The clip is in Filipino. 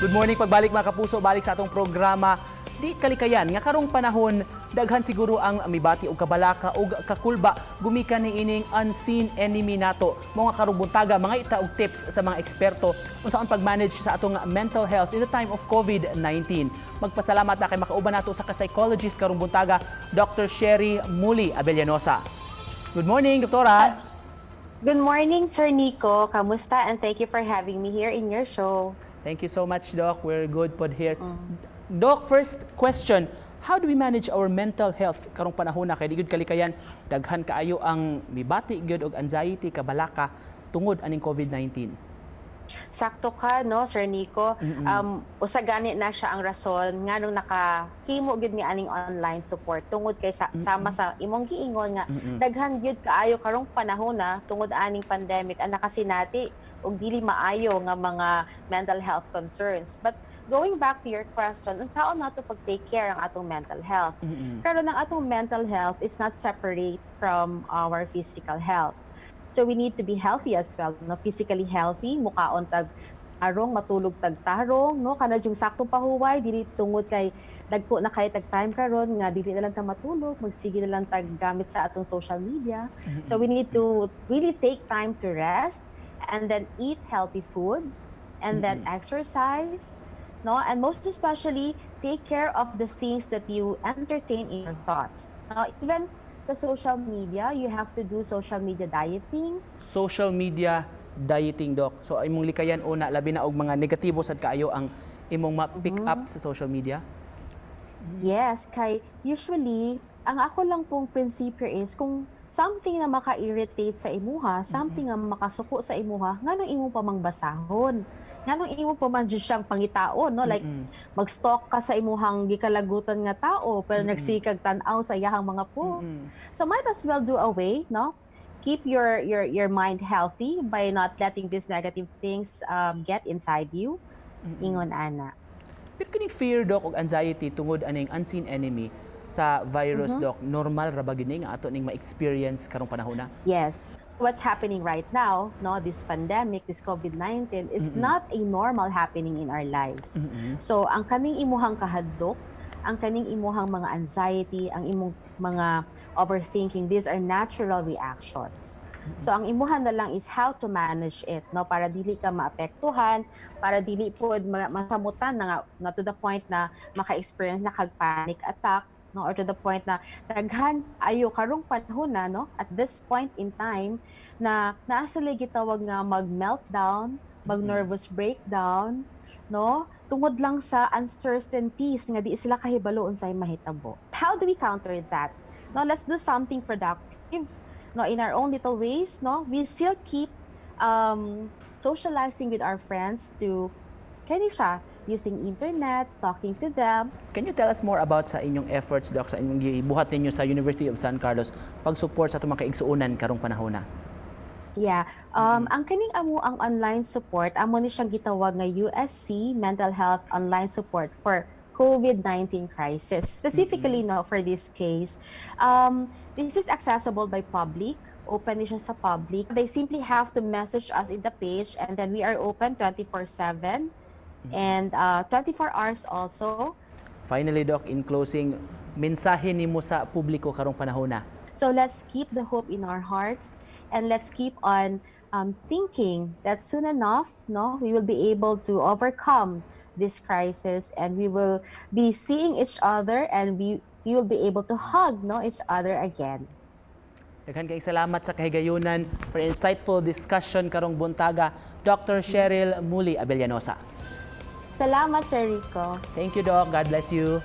Good morning, pagbalik mga kapuso, balik sa atong programa. Di kalikayan nga karong panahon daghan siguro ang mibati og kabalaka og kakulba gumikan ni ining unseen enemy nato. Mga karong buntaga mga ita og tips sa mga eksperto unsaon pag-manage sa atong mental health in the time of COVID-19. Magpasalamat na kay makauban nato sa ka-psychologist karong buntaga, Dr. Sherry Muli Abellanosa. Good morning, doktora. Good morning, Sir Nico. Kamusta? And thank you for having me here in your show. Thank you so much, Doc. We're good pod here. Doc, first question, how do we manage our mental health karong panahon na kay di gyud kalikayan daghan kaayo ang mibati gyud og anxiety kabalaka tungod aning COVID-19? Sakto ka, no, Sir Nico. Usa gani na siya ang rason nga nung nakahimo gyud mi aning online support tungod kay sama sa imong giingon nga daghan gyud kaayo karong panahon na tungod aning pandemic ang nakasinati og dili maayo nga mga mental health concerns. But going back to your question, unsaon nato pag-take care ang atong mental health? Pero ang atong mental health is not separate from our physical health. So we need to be healthy as well, no? Physically healthy, mukaon tag tarong, matulog tag tarong, no? Kana yung saktong pahuway, dili tungod kay dagko na kay tag time karon nga dili na lang ta matulog, magsige na lang tag gamit sa atong social media. So we need to really take time to rest and then eat healthy foods and then exercise, no? And most especially take care of the things that you entertain in your thoughts. Even sa social media, you have to do social media dieting. Social media dieting, Doc. So imong likayan una labi na og mga negatibo sad kaayo ang imong ma-pick up sa social media? Yes, kay usually ang ako lang pong prinsipyo is kung something na maka-irritate sa imuha, something na makasuko sa imuha, nga nang imong pamangbasahon. Nga nang imong paman siyang pangitaon, no? Like mag-stalk ka sa imuhang gikalagutan nga tao pero nagsikag tan-aw sa iyahang mga post. So might as well do away, no? Keep your mind healthy by not letting these negative things get inside you. Ingon ana. Pero kining fear, Doc, og anxiety tungod aning unseen enemy sa virus, Doc, normal ra ba gini nga ato ning ma-experience karong panahon na? Yes. So what's happening right now, no, this pandemic, this COVID-19 is not a normal happening in our lives. So ang kaning imuhang kahadlok, ang kaning imuhang mga anxiety, ang imong mga overthinking, these are natural reactions. So ang imuhan na lang is how to manage it, no, para dili ka maapektuhan, para dili pod masamutan na to the point na maka-experience na kag panic attack, no, or to the point na daghan ayo karong panahon na, no, at this point in time na naa sila gitawag nga mag-meltdown, mag-nervous breakdown, no, tungod lang sa uncertainties nga di sila kahibalo unsay mahitabo. How do we counter that? No, let's do something productive, no, in our own little ways, no. We still keep socializing with our friends to kani siya using internet, talking to them. Can you tell us more about sa inyong efforts, Doc, sa inyong gibuhat ninyo sa University of San Carlos pag-support sa itong mga kaigsuunan karong panahon na? Yeah. Ang kaning amo ang online support, amo ni siyang gitawag nga USC Mental Health Online Support for COVID-19 crisis. Specifically, no, for this case, this is accessible by public. Open ni siya sa public. They simply have to message us in the page and then we are open 24/7 and 24 hours also. Finally, Doc, in closing, mensahe nimo sa publiko karong panahon na? So let's keep the hope in our hearts and let's keep on thinking that soon enough, no, we will be able to overcome this crisis and we will be seeing each other and we will be able to hug, no, each other again. Daghan kayong salamat sa kahigayunan for insightful discussion karong buntaga, Dr. Cheryl Muli Abellanosa. Salamat, Sir Rico. Thank you, Doc. God bless you.